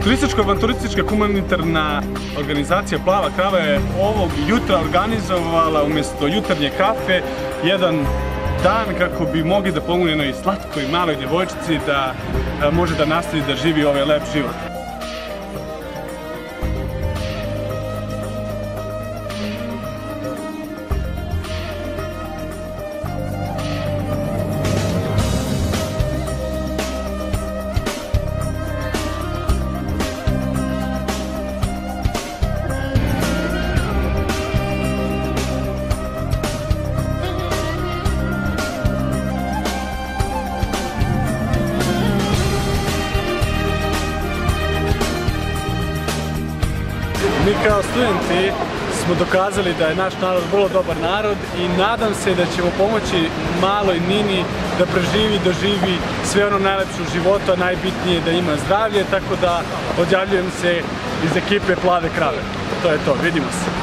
Turističko-avanturistička humanitarna organizacija Plava krava je ovog jutra organizovala umjesto jutarnje kafe jedan dan kako bi mogli da pomogu jednoj slatkoj maloj djevojčici da može da nastavi da živi ovaj lep život. Mi kao studenti smo dokazali da je naš narod vrlo dobar narod i nadam se da ćemo pomoći maloj Nini da preživi, doživi sve ono najlepše u životu, a najbitnije da ima zdravlje, tako da odjavljujem se iz ekipe Plave krave. To je to, vidimo se.